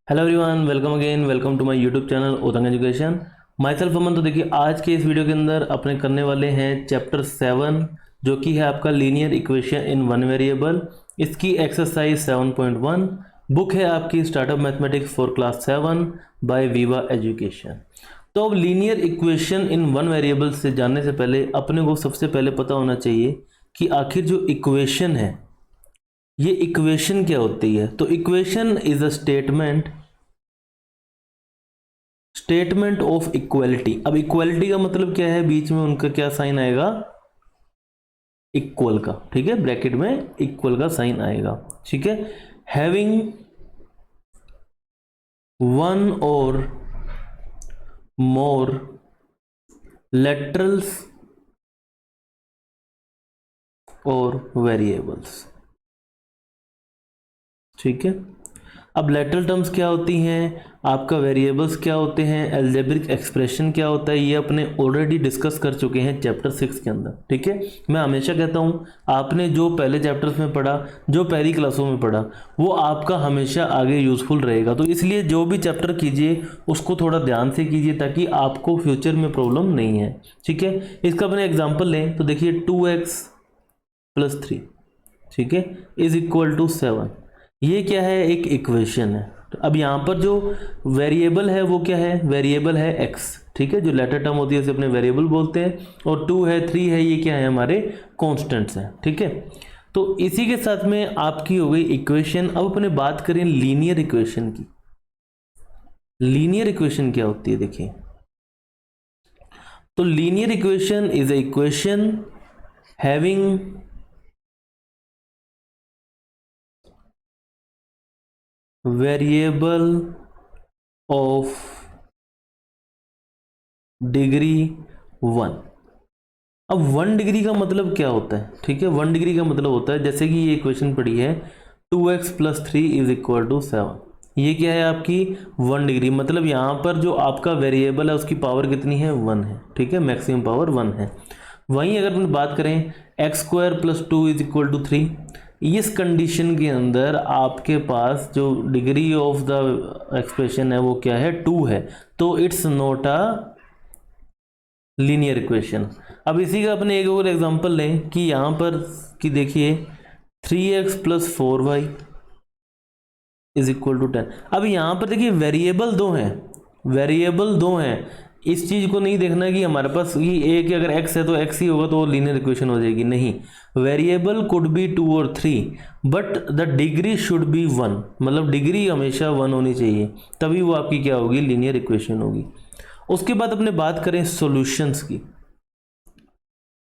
Hello everyone, welcome again, welcome to my YouTube channel Udang education. Myself Aman. तो देखिए, आज के इस वीडियो के अंदर अपने करने वाले हैं चैप्टर 7, जो कि है आपका linear equation in one variable. इसकी एक्सरसाइज 7.1 बुक है आपकी startup mathematics for class 7 by Viva Education. तो अब linear equation in one variable से जानने से पहले अपने को सबसे पहले पता होना चाहिए कि आखिर जो इक्वेशन है, ये इक्वेशन क्या होती है। तो equation is a statement of equality. अब इक्वलिटी का मतलब क्या है, बीच में उनका क्या साइन आएगा, इक्वल का, ठीक है, ब्रैकेट में इक्वल का साइन आएगा, ठीक है। हैविंग वन और मोर लेटरल्स और वेरिएबल्स, ठीक है। अब लेटरल टर्म्स क्या होती हैं, आपका वेरिएबल्स क्या होते हैं, अलजेब्रिक एक्सप्रेशन क्या होता है, ये अपने ऑलरेडी डिस्कस कर चुके हैं चैप्टर 6 के अंदर, ठीक है। मैं हमेशा कहता हूँ, आपने जो पहले चैप्टर्स में पढ़ा, जो पहली क्लासों में पढ़ा, वो आपका हमेशा आगे यूजफुल रहेगा। तो इसलिए जो भी चैप्टर कीजिए उसको थोड़ा ध्यान से कीजिए, ताकि आपको फ्यूचर में प्रॉब्लम नहीं है, ठीक है। इसका अपने एग्जाम्पल लें तो देखिए 2x + 3, ठीक है, इज इक्वल टू 7। ये क्या है, एक इक्वेशन है। तो अब यहाँ पर जो वेरिएबल है वो क्या है, वेरिएबल है x, ठीक है। जो लेटर टर्म होती है उसे अपने वेरिएबल बोलते हैं। और 2 है, 3 है, ये क्या है, हमारे कॉन्स्टेंट्स हैं, ठीक है। तो इसी के साथ में आपकी हो गई इक्वेशन। अब अपने बात करें लीनियर इक्वेशन की। लीनियर इक्वेशन क्या होती है, देखिए, तो linear equation is a equation having variable of degree 1। अब 1 डिग्री का मतलब क्या होता है, ठीक है। 1 डिग्री का मतलब होता है, जैसे कि ये इक्वेशन पड़ी है 2x + 3 इज इक्वल टू 7। ये क्या है, आपकी 1 डिग्री। मतलब यहाँ पर जो आपका वेरिएबल है उसकी पावर कितनी है, 1 है, ठीक है, मैक्सिमम पावर 1 है। वहीं अगर हम बात करें x² + 2 इज इक्वल टू 3, इस कंडीशन के अंदर आपके पास जो डिग्री ऑफ द एक्सप्रेशन है वो क्या है, 2 है। तो it's not a linear equation. अब इसी का अपने एक और एग्जांपल लें कि यहाँ पर कि देखिए 3x + 4y is equal to 10। अब यहाँ पर देखिए वेरिएबल दो हैं, वेरिएबल दो हैं। इस चीज को नहीं देखना कि हमारे पास ये एक अगर x है तो x ही होगा तो लीनियर इक्वेशन हो जाएगी, नहीं। वेरिएबल कुड बी 2 और 3, but the degree should be 1। मतलब डिग्री हमेशा 1 होनी चाहिए, तभी वो आपकी क्या होगी, लीनियर इक्वेशन होगी। उसके बाद अपने बात करें सॉल्यूशंस की।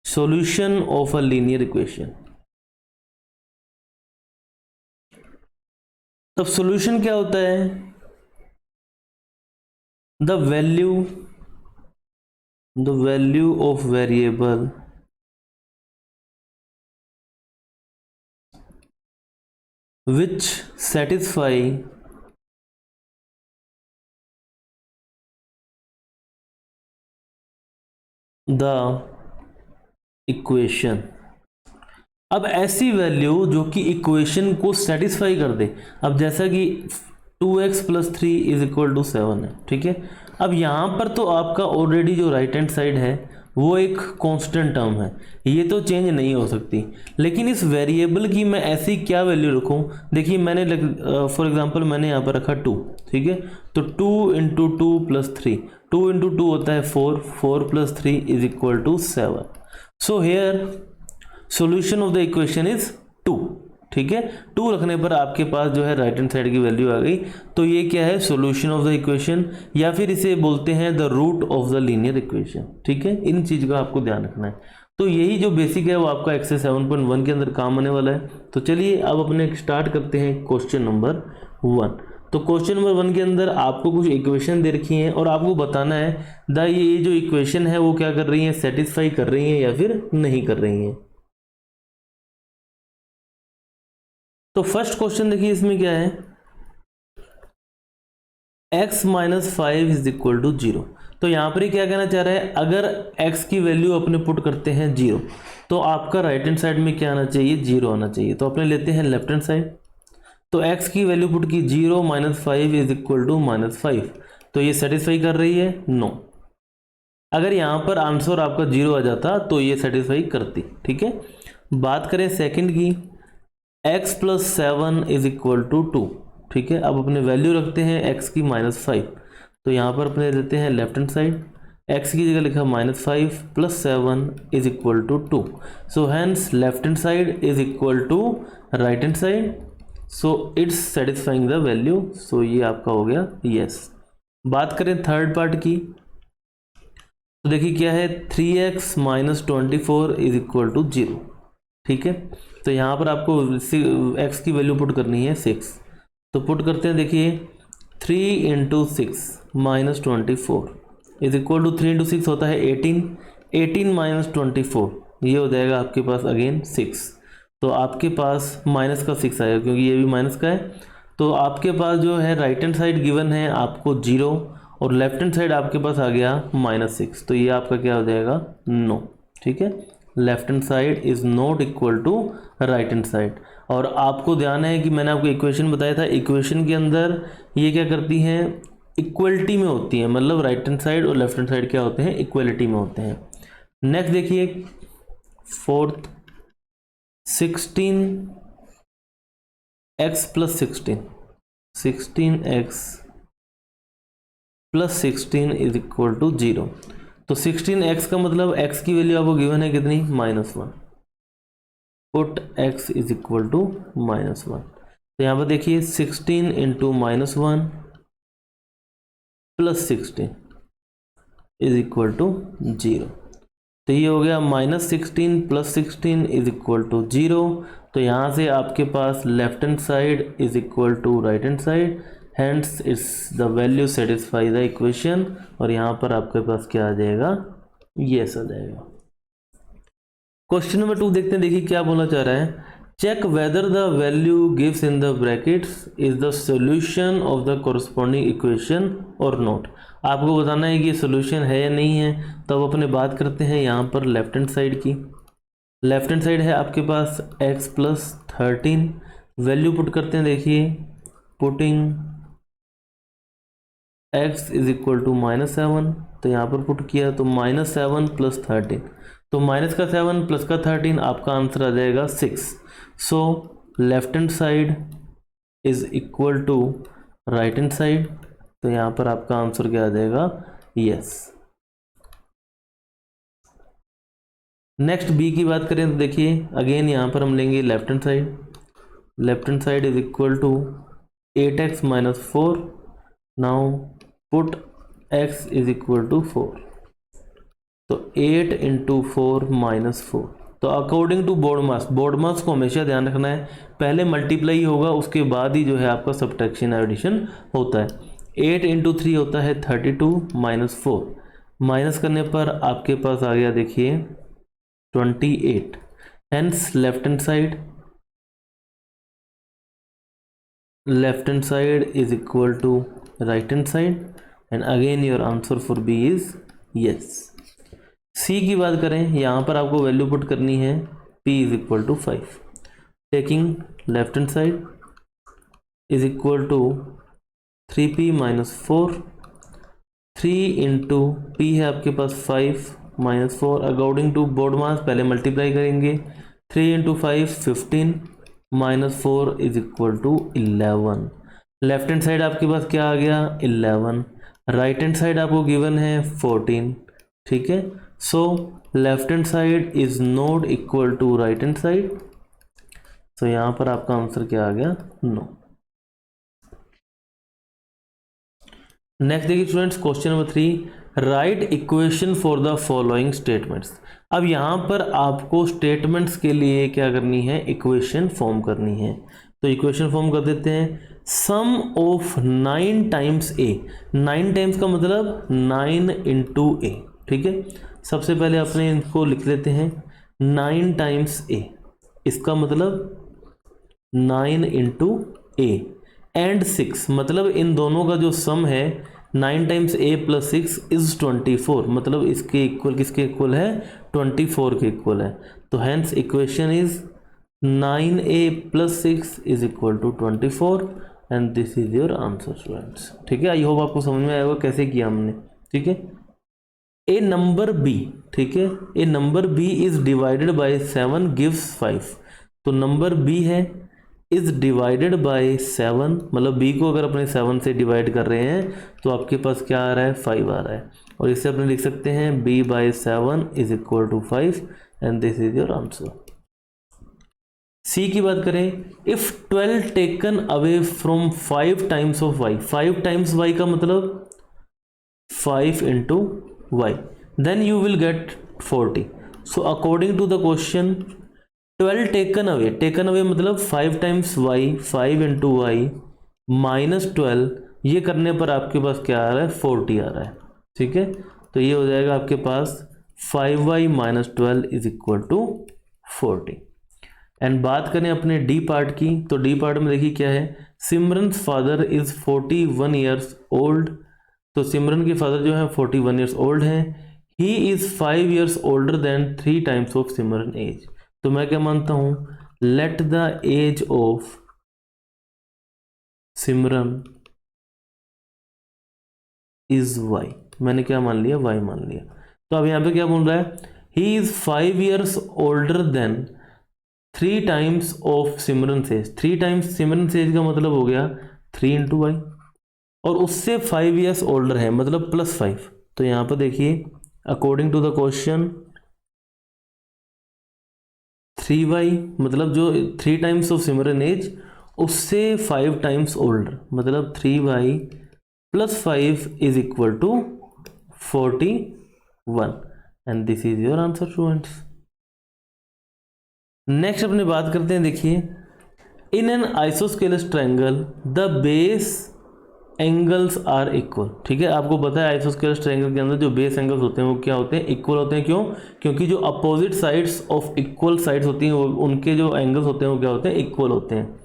Solution of a linear equation. तब सॉल्यूशन क्या होता है, the value of variable which satisfy the equation. अब ऐसी वैल्यू जो कि इक्वेशन को सेटिस्फाई कर दे। अब जैसा कि 2x + 3 इज इक्वल टू 7 है, ठीक है। अब यहाँ पर तो आपका ऑलरेडी जो राइट हैंड साइड है वो एक कांस्टेंट टर्म है, ये तो चेंज नहीं हो सकती। लेकिन इस वेरिएबल की मैं ऐसी क्या वैल्यू रखूँ, देखिए मैंने फॉर एग्जांपल मैंने यहाँ पर रखा 2, ठीक है। तो 2 × 2 + 3, 2 × 2 होता है 4, 4 + 3 is equal to 7। So here solution of the equation is 2, ठीक है। 2 रखने पर आपके पास जो है राइट हैंड साइड की वैल्यू आ गई। तो ये क्या है, सॉल्यूशन ऑफ द इक्वेशन, या फिर इसे बोलते हैं the root of the linear equation, ठीक है। इन चीज का आपको ध्यान रखना है। तो यही जो बेसिक है वो आपका एक्सरसाइज 7.1 के अंदर काम आने वाला है। तो चलिए अब अपने स्टार्ट करते हैं क्वेश्चन नंबर 1। तो क्वेश्चन नंबर 1 के अंदर आपको कुछ इक्वेशन दे रखी हैं और आपको बताना है ये जो इक्वेशन है वो क्या कर रही है, सेटिस्फाई कर रही है या फिर नहीं कर रही है। तो फर्स्ट क्वेश्चन देखिए, इसमें क्या है, x - 5 इज इक्वल टू 0। तो यहाँ पर क्या कहना चाह रहा है, अगर x की वैल्यू अपने पुट करते हैं 0, तो आपका राइट हैंड साइड में क्या आना चाहिए, 0 आना चाहिए। तो अपने लेते हैं लेफ्ट हैंड साइड। तो x की वैल्यू पुट की 0 - 5 इज इक्वल टू -5, तो ये सेटिस्फाई कर रही है? नो। अगर यहाँ पर आंसर आपका 0 आ जाता तो ये सेटिस्फाई करती। ठीक है, बात करें सेकंड की, x + 7 इज इक्वल टू 2। ठीक है, अब अपने वैल्यू रखते हैं x की -5, तो यहाँ पर अपने देते हैं लेफ्ट हैंड साइड, x की जगह लिखा -5 + 7 is equal to 2। So hence left hand side is equal to right hand side, so it's satisfying the value. So ये आपका हो गया यस। बात करें थर्ड पार्ट की, तो देखिए क्या है, 3x - 24 इज इक्वल टू 0। ठीक है, तो यहाँ पर आपको x की वैल्यू पुट करनी है 6, तो पुट करते हैं। देखिए 3 × 6 - 24 इज इक्वल टू 3 × 6 होता है 18, 18 - 24 ये हो जाएगा आपके पास अगेन 6, तो आपके पास माइनस का 6 आएगा क्योंकि ये भी माइनस का है। तो आपके पास जो है राइट हैंड साइड गिवन है आपको 0 और लेफ्ट हैंड साइड आपके पास आ गया -6, तो ये आपका क्या हो जाएगा? नो। ठीक है, left hand side is not equal to right hand side. और आपको ध्यान है कि मैंने आपको इक्वेशन बताया था, इक्वेशन के अंदर ये क्या करती हैं, इक्वलिटी में होती हैं, मतलब राइट हैंड साइड और लेफ्ट हैंड साइड क्या होते हैं, इक्वलिटी में होते हैं। नेक्स्ट देखिए fourth, 16x + 16, 16x + 16 is equal to 0। तो 16x का मतलब x की वैल्यू आपको गिवन है कितनी? -1। Put x is equal to -1, तो यहाँ पर देखिए 16 × -1 + 16 इज इक्वल टू 0, तो ये हो गया -16 + 16 इज इक्वल टू 0। तो यहाँ से आपके पास left hand side is equal to right hand side, hence it's the value satisfy the equation, और यहाँ पर आपके पास क्या आ जाएगा? यस आ जाएगा। क्वेश्चन नंबर 2 देखते हैं, देखिए क्या बोलना चाह रहा है, check whether the value gives in the brackets is the solution of the corresponding equation और नॉट। आपको बताना है कि ये सोल्यूशन है या नहीं है। तो अब अपने बात करते हैं यहाँ पर लेफ्ट हैंड साइड की। लेफ्ट हैंड साइड है आपके पास x + 13, वैल्यू पुट करते हैं। देखिए putting x is equal to -7, तो यहाँ पर पुट किया तो -7 + 13, तो माइनस का 7 प्लस का 13 आपका आंसर आ जाएगा 6। So left hand side is equal to right hand side, तो यहाँ पर आपका आंसर क्या आ जाएगा? यस। नेक्स्ट बी की बात करें तो देखिए अगेन यहाँ पर हम लेंगे left hand side, left hand side is equal to 8x - 4, now put x is equal to 4, तो 8 × 4 - 4, तो अकॉर्डिंग टू बोर्ड मास को हमेशा ध्यान रखना है, पहले मल्टीप्लाई होगा उसके बाद ही जो है आपका सब्ट्रैक्शन एडिशन होता है। 8 × 3 होता है 32 - 4, माइनस करने पर आपके पास आ गया देखिए 28, hence left hand side is equal to right hand side, and again your answer for B is yes. C की बात करें, यहाँ पर आपको वैल्यू पुट करनी है p is equal to 5, taking left hand side is equal to 3p - 4, 3 × p है आपके पास 5 - 4, अकॉर्डिंग टू बोर्ड मास पहले मल्टीप्लाई करेंगे, 3 × 5 15 - 4 is equal to 11। Left hand side आपके पास क्या आ गया? 11, राइट हैंड साइड आपको गिवन है 14। ठीक है, so left hand side is not equal to right hand side, सो यहाँ पर आपका आंसर क्या आ गया? नो। नेक्स्ट देखिए students question number 3, right equation for the following statements. अब यहाँ पर आपको स्टेटमेंट्स के लिए क्या करनी है? इक्वेशन फॉर्म करनी है, तो इक्वेशन फॉर्म कर देते हैं। सम ऑफ 9 टाइम्स a, 9 टाइम्स का मतलब 9 × a। ठीक है, सबसे पहले अपने इनको लिख लेते हैं 9 टाइम्स a, इसका मतलब 9 × a एंड 6, मतलब इन दोनों का जो सम है 9 टाइम्स a + 6 इज 24, मतलब इसके इक्वल किसके इक्वल है? 24 के इक्वल है। तो hence equation is 9a + 6 is equal to 24 and this is your answer students. ठीक है, आई होप आपको समझ में आया होगा कैसे किया हमने। ठीक है, ए नंबर बी, ठीक है, a number B is divided by 7 gives 5। तो नंबर बी है इज डिवाइडेड बाय 7, मतलब बी को अगर अपने 7 से डिवाइड कर रहे हैं तो आपके पास क्या आ रहा है, 5 आ रहा है। और इससे अपने लिख सकते हैं b/7 is equal to 5 and this is your answer. C की बात करें, if 12 taken away from 5 times of y, 5 times y का मतलब 5 into y, then you will get 40। So according to the question 12 taken away मतलब 5 times y, 5 into y minus 12, ये करने पर आपके पास क्या आ रहा है, 40 आ रहा है। ठीक है, तो ये हो जाएगा आपके पास 5y minus 12 is equal to 40। And बात करें अपने डी पार्ट की, तो डी पार्ट में देखिए क्या है, Simran's father is 41 years old. तो सिमरन के फादर जो है 41 ईयर्स ओल्ड हैं। He is 5 years older than 3 times of Simran age. तो मैं क्या मानता हूं, let the age of Simran is y। मैंने क्या मान लिया, y मान लिया। तो अब यहां पे क्या बोल रहा है, he is 5 years older than 3 times of Simran age. 3 times Simran age का मतलब हो गया 3 इंटू वाई, और उससे 5 ईयर्स ओल्डर है मतलब +5। तो यहां पर देखिए according to the question 3y मतलब जो 3 टाइम्स ऑफ सिमरन एज उससे 5 टाइम्स ओल्डर मतलब 3y + 5 is equal to 41 and this is your answer students. Next अपने बात करते हैं, देखिए in an isosceles triangle the base angles are equal. ठीक है, आपको पता है आइसोस्केलस ट्रायंगल के अंदर जो बेस एंगल्स होते हैं वो क्या होते हैं, इक्वल होते हैं। क्यों, क्योंकि जो opposite sides of equal sides होती हैं उनके जो एंगल्स होते हैं वो क्या होते हैं, इक्वल होते हैं।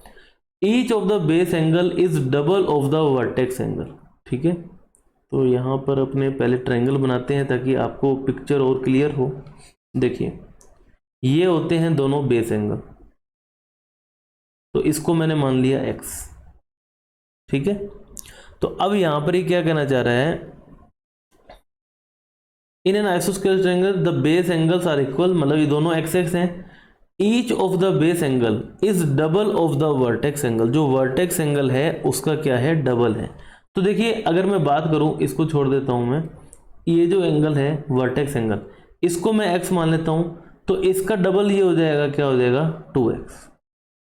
Each of the base angle is double of the vertex angle. ठीक है, तो यहाँ पर अपने पहले ट्रायंगल बनाते हैं ताकि आपको पिक्चर और क्लियर हो। देखिए ये होते हैं दोनों बेस एंगल, तो इसको मैंने मान लिया x। ठीक है, तो अब यहां पर ये क्या कहना चाह रहा है, in an isosceles triangle the base angles are equal, मतलब ये दोनों x हैं। Each of the base angle is double of the vertex angle, जो वर्टेक्स एंगल है उसका क्या है, डबल है। तो देखिए अगर मैं बात करूं, इसको छोड़ देता हूं मैं, ये जो एंगल है वर्टेक्स एंगल, इसको मैं x मान लेता हूं, तो इसका डबल ये हो जाएगा, क्या हो जाएगा, 2x।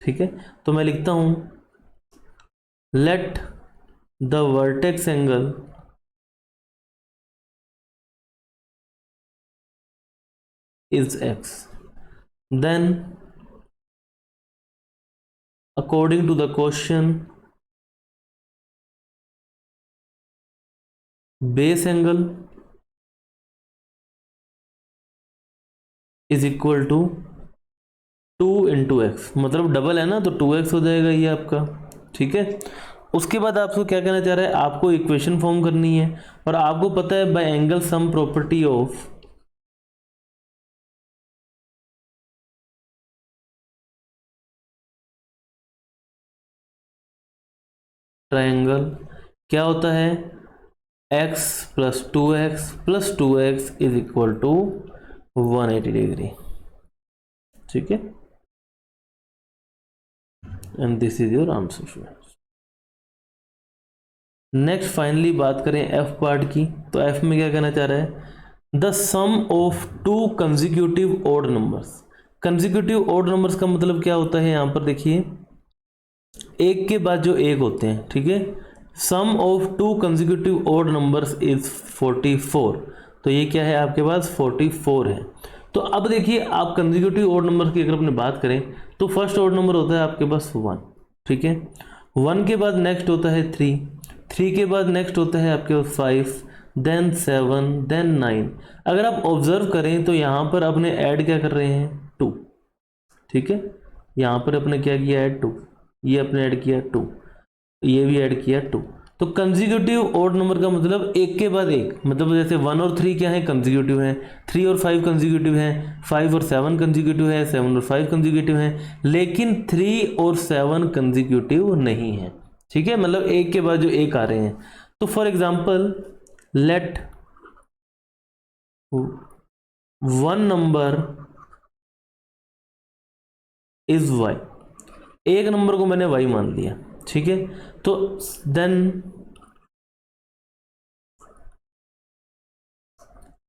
ठीक है, तो मैं लिखता हूं let the vertex angle is x, then according to the question base angle is equal to 2 into x, मतलब डबल है ना तो 2x हो जाएगा ये आपका। ठीक है, उसके बाद आपको क्या कहना चाह रहा है, आपको इक्वेशन फॉर्म करनी है, और आपको पता है by angle sum property of triangle क्या होता है, x + 2x + 2x is equal to 180 degree. ठीक है, and this is your answer students. Next finally बात करें f पार्ट की, तो f में क्या कहना चाह रहा है, the sum of 2 consecutive odd numbers. Consecutive odd numbers का मतलब क्या होता है, यहां पर देखिए एक के बाद जो एक होते हैं। ठीक है, sum of 2 consecutive odd numbers is 44। तो ये क्या है आपके पास, 44 है। तो अब देखिए आप कंसेक्यूटिव ऑड नंबर की अगर अपने बात करें तो फर्स्ट ऑड नंबर होता है आपके पास 1। ठीक है, 1 के बाद नेक्स्ट होता है 3, 3 के बाद नेक्स्ट होता है आपके पास 5, देन 7, देन 9। अगर आप ऑब्जर्व करें तो यहाँ पर अपने ऐड क्या कर रहे हैं, 2। ठीक है, यहाँ पर अपने क्या किया है, 2, ये अपने ऐड किया 2, ये भी ऐड किया 2। तो कंसेक्यूटिव ऑड नंबर का मतलब एक के बाद एक, मतलब जैसे 1 और 3 क्या है, कंसेक्यूटिव है, 3 और 5 कंसेक्यूटिव है, 5 और 7 कंसेक्यूटिव है, 7 और 5 कंसेक्यूटिव है, लेकिन 3 और 7 कंसेक्यूटिव नहीं है। ठीक है, मतलब एक के बाद जो एक आ रहे हैं। तो for example let 1 number is y, एक नंबर को मैंने y मान लिया। ठीक है, तो then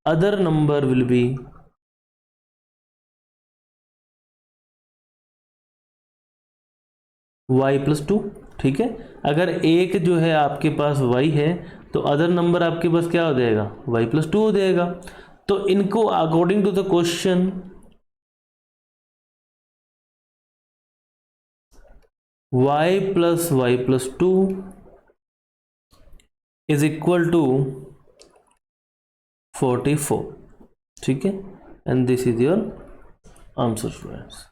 other number will be y+2। ठीक है, अगर एक जो है आपके पास y है तो अदर नंबर आपके पास क्या हो जाएगा, y+2 हो जाएगा। तो इनको according to the question y+y+2 is equal to 44। ठीक है, and this is your answer students.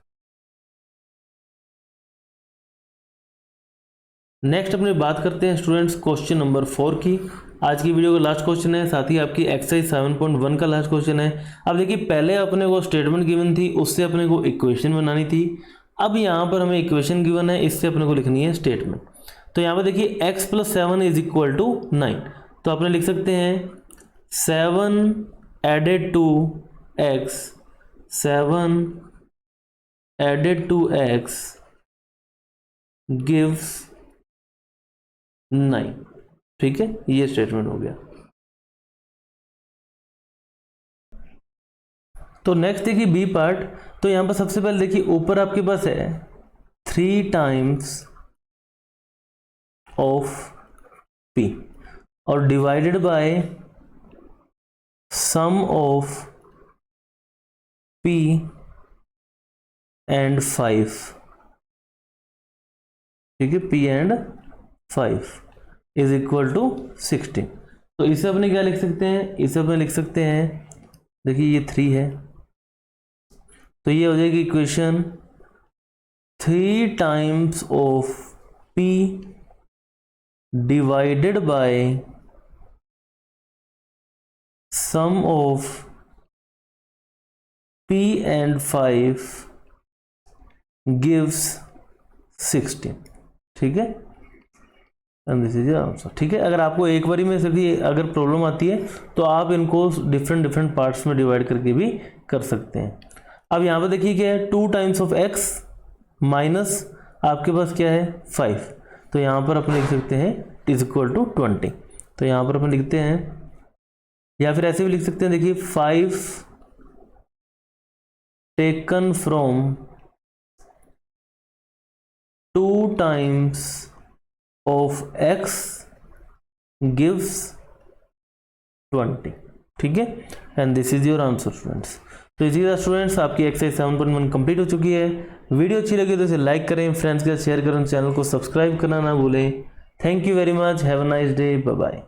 Next अपने बात करते हैं स्टूडेंट्स क्वेश्चन नंबर 4 की। आज की वीडियो का लास्ट क्वेश्चन है, साथ ही आपकी एक्सरसाइज 7.1 का लास्ट क्वेश्चन है। अब देखिए, पहले अपने को स्टेटमेंट गिवन थी, उससे अपने को इक्वेशन बनानी थी। अब यहाँ पर हमें इक्वेशन गिवन है, इससे अपने को लिखनी है स्टेटमेंट। तो यहाँ पर देखिए x+7 इज इक्वल टू 9, तो अपने लिख सकते हैं 7 added to x, 7 added to x gives 9। ठीक है, ये स्टेटमेंट हो गया। तो नेक्स्ट देखिए बी पार्ट। तो यहां पर सबसे पहले देखिए ऊपर आपके पास है 3 टाइम्स ऑफ p और divided by sum of p and 5। ठीक है, p and 5 is equal to 16। तो इसे अपने क्या लिख सकते हैं, इसे अपने लिख सकते हैं, देखिए ये 3 है, तो ये हो जाएगी equation 3 times of p divided by sum of p and 5 gives 16। ठीक है, and this is your answer. ठीक है, अगर आपको एक बारी में से भी अगर प्रॉब्लम आती है तो आप इनको डिफरेंट पार्ट्स में डिवाइड करके भी कर सकते हैं। अब यहाँ पर देखिए क्या है, 2 टाइम्स ऑफ x माइनस आपके पास क्या है 5, तो यहाँ पर अपन लिख सकते हैं इज इक्वल टू 20। तो यहाँ पर अपन लिखते हैं, या फिर ऐसे भी लिख सकते हैं, देखिए 5 taken from 2 times of x gives 20। ठीक है, and this is your answer students. तो इसी तरह स्टूडेंट्स आपकी एक्सरसाइज 7.1 कंप्लीट हो चुकी है। वीडियो अच्छी लगी तो इसे लाइक करें, फ्रेंड्स के साथ शेयर करें, चैनल को सब्सक्राइब करना ना भूलें। Thank you very much, have a nice day, bye bye.